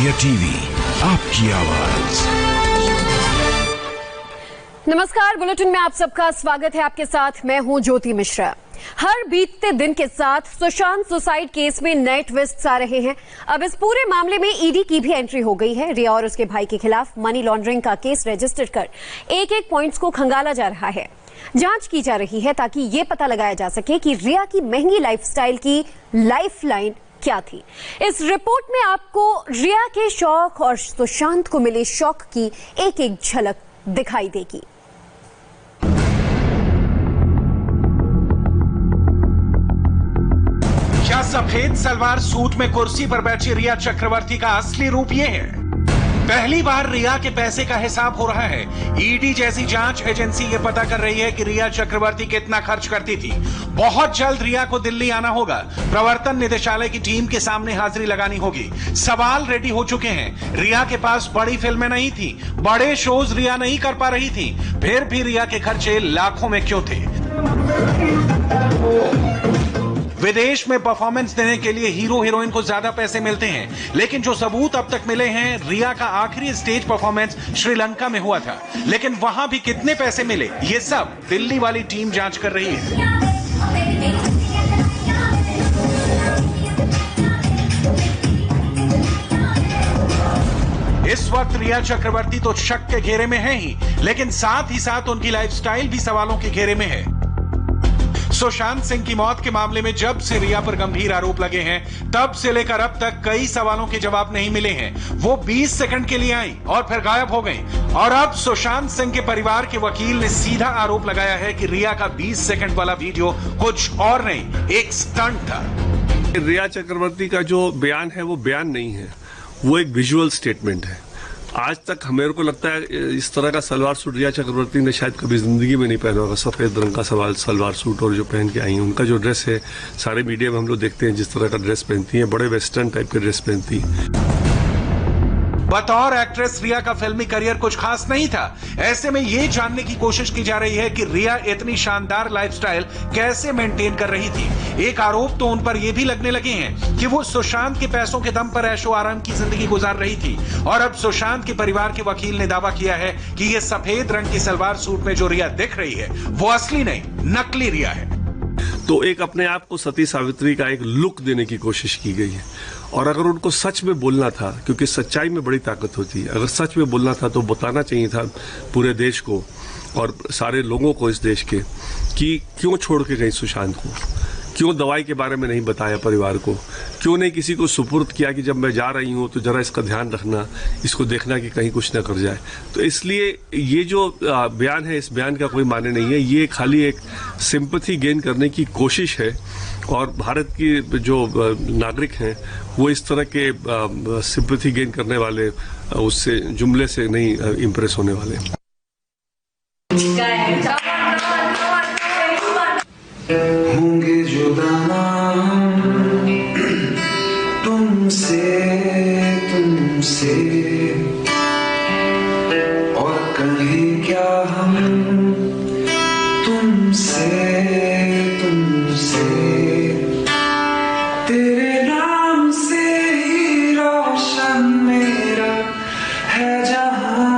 India TV, आपकी आवाज। नमस्कार, बुलेटिन में आप सबका स्वागत है। आपके साथ मैं हूं ज्योति मिश्रा। हर बीतते दिन के साथ सुशांत सुसाइड केस में नए ट्विस्ट्स आ रहे हैं। अब इस पूरे मामले में ईडी की भी एंट्री हो गई है। रिया और उसके भाई के खिलाफ मनी लॉन्ड्रिंग का केस रजिस्टर कर एक एक पॉइंट्स को खंगाला जा रहा है। जांच की जा रही है ताकि ये पता लगाया जा सके कि रिया की महंगी लाइफस्टाइल की लाइफलाइन क्या थी। इस रिपोर्ट में आपको रिया के शौक और सुशांत को मिले शौक की एक एक झलक दिखाई देगी। क्या सफेद सलवार सूट में कुर्सी पर बैठी रिया चक्रवर्ती का असली रूप ये है? पहली बार रिया के पैसे का हिसाब हो रहा है। ईडी जैसी जांच एजेंसी ये पता कर रही है कि रिया चक्रवर्ती कितना खर्च करती थी। बहुत जल्द रिया को दिल्ली आना होगा। प्रवर्तन निदेशालय की टीम के सामने हाजिरी लगानी होगी। सवाल रेडी हो चुके हैं। रिया के पास बड़ी फिल्में नहीं थी, बड़े शोज रिया नहीं कर पा रही थी, फिर भी रिया के खर्चे लाखों में क्यों थे? विदेश में परफॉर्मेंस देने के लिए हीरो हीरोइन को ज्यादा पैसे मिलते हैं, लेकिन जो सबूत अब तक मिले हैं, रिया का आखिरी स्टेज परफॉर्मेंस श्रीलंका में हुआ था, लेकिन वहां भी कितने पैसे मिले, ये सब दिल्ली वाली टीम जांच कर रही है। इस वक्त रिया चक्रवर्ती तो शक के घेरे में है ही, लेकिन साथ ही साथ उनकी लाइफस्टाइल भी सवालों के घेरे में है। सुशांत सिंह की मौत के मामले में जब से रिया पर गंभीर आरोप लगे हैं, तब से लेकर अब तक कई सवालों के जवाब नहीं मिले हैं। वो 20 सेकंड के लिए आई और फिर गायब हो गई। और अब सुशांत सिंह के परिवार के वकील ने सीधा आरोप लगाया है कि रिया का 20 सेकंड वाला वीडियो कुछ और नहीं, एक स्टंट था। रिया चक्रवर्ती का जो बयान है वो बयान नहीं है, वो एक विजुअल स्टेटमेंट है। आज तक मेरे को लगता है इस तरह का सलवार सूट रिया चक्रवर्ती ने शायद कभी जिंदगी में नहीं पहना होगा। सफेद रंग का सलवार सूट और जो पहन के आई हैं, उनका जो ड्रेस है, सारे मीडिया में हम लोग देखते हैं जिस तरह का ड्रेस पहनती हैं, बड़े वेस्टर्न टाइप के ड्रेस पहनती हैं। बतौर एक्ट्रेस रिया का फिल्मी करियर कुछ खास नहीं था। ऐसे में ये जानने की कोशिश की जा रही है कि रिया इतनी शानदार लाइफस्टाइल कैसे मेंटेन कर रही थी। एक आरोप तो उन पर यह भी लगने लगे हैं कि वो सुशांत के पैसों के दम पर ऐशो आराम की जिंदगी गुजार रही थी। और अब सुशांत के परिवार के वकील ने दावा किया है कि ये सफेद रंग की सलवार सूट में जो रिया दिख रही है, वो असली नहीं, नकली रिया है। तो एक अपने आप को सती सावित्री का एक लुक देने की कोशिश की गई है। और अगर उनको सच में बोलना था, क्योंकि सच्चाई में बड़ी ताकत होती है, अगर सच में बोलना था तो बताना चाहिए था पूरे देश को और सारे लोगों को इस देश के कि क्यों छोड़ के गई सुशांत को, क्यों दवाई के बारे में नहीं बताया परिवार को, क्यों नहीं किसी को सुपुर्द किया कि जब मैं जा रही हूँ तो जरा इसका ध्यान रखना, इसको देखना कि कहीं कुछ ना कर जाए। तो इसलिए ये जो बयान है, इस बयान का कोई माने नहीं है। ये खाली एक सिंपैथी गेन करने की कोशिश है और भारत की जो नागरिक हैं वो इस तरह के सिंपैथी गेन करने वाले उससे जुमले से नहीं इम्प्रेस होने वाले। होंगे जुदा तुमसे और कहीं क्या हम तुमसे तेरे नाम से ही रोशन मेरा है जहां।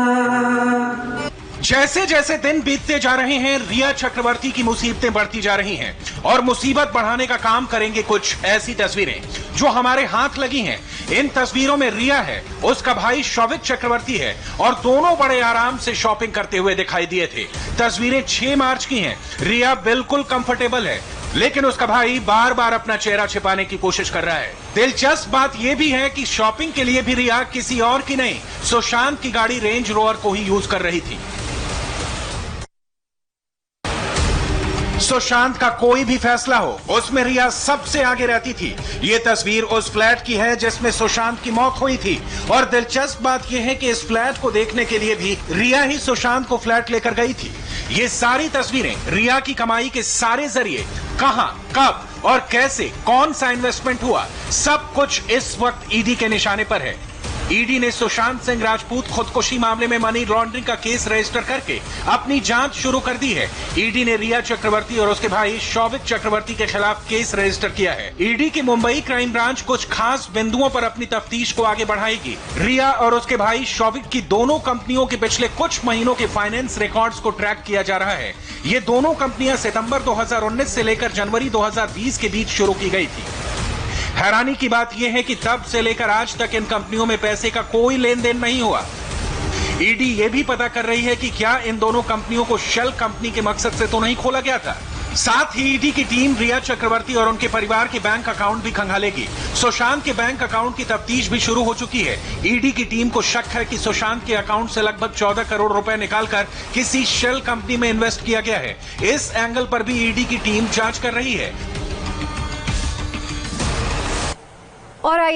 जैसे जैसे दिन बीतते जा रहे हैं, रिया चक्रवर्ती की मुसीबतें बढ़ती जा रही हैं और मुसीबत बढ़ाने का काम करेंगे कुछ ऐसी तस्वीरें जो हमारे हाथ लगी हैं। इन तस्वीरों में रिया है, उसका भाई शौविक चक्रवर्ती है और दोनों बड़े आराम से शॉपिंग करते हुए दिखाई दिए थे। तस्वीरें 6 मार्च की हैं। रिया बिल्कुल कंफर्टेबल है, लेकिन उसका भाई बार बार अपना चेहरा छिपाने की कोशिश कर रहा है। दिलचस्प बात यह भी है कि शॉपिंग के लिए भी रिया किसी और की नहीं, सुशांत की गाड़ी रेंज रोवर को ही यूज कर रही थी। सुशांत का कोई भी फैसला हो, उसमें रिया सबसे आगे रहती थी। ये तस्वीर उस फ्लैट की है जिसमें सुशांत की मौत हुई थी। और दिलचस्प बात यह है कि इस फ्लैट को देखने के लिए भी रिया ही सुशांत को फ्लैट लेकर गई थी। ये सारी तस्वीरें रिया की कमाई के सारे जरिए कहां, कब और कैसे, कौन सा इन्वेस्टमेंट हुआ, सब कुछ इस वक्त ईडी के निशाने पर है। ईडी ने सुशांत सिंह राजपूत खुदकुशी मामले में मनी लॉन्ड्रिंग का केस रजिस्टर करके अपनी जांच शुरू कर दी है। ईडी ने रिया चक्रवर्ती और उसके भाई शौविक चक्रवर्ती के खिलाफ केस रजिस्टर किया है। ईडी की मुंबई क्राइम ब्रांच कुछ खास बिंदुओं पर अपनी तफ्तीश को आगे बढ़ाएगी। रिया और उसके भाई शौविक की दोनों कंपनियों के पिछले कुछ महीनों के फाइनेंस रिकॉर्ड्स को ट्रैक किया जा रहा है। ये दोनों कंपनियां सितंबर 2019 से लेकर जनवरी 2020 के बीच शुरू की गई थी। हैरानी की बात यह है कि तब से लेकर आज तक इन कंपनियों में पैसे का कोई लेन देन नहीं हुआ। ईडी ये भी पता कर रही है कि क्या इन दोनों कंपनियों को शेल कंपनी के मकसद से तो नहीं खोला गया था। साथ ही ईडी की टीम रिया चक्रवर्ती और उनके परिवार के बैंक अकाउंट भी खंगालेगी। सुशांत के बैंक अकाउंट की तफ्तीश भी शुरू हो चुकी है। ईडी की टीम को शक है कि सुशांत के अकाउंट से लगभग 14 करोड़ रुपए निकालकर किसी शेल कंपनी में इन्वेस्ट किया गया है। इस एंगल पर भी ईडी की टीम जांच कर रही है। और आइए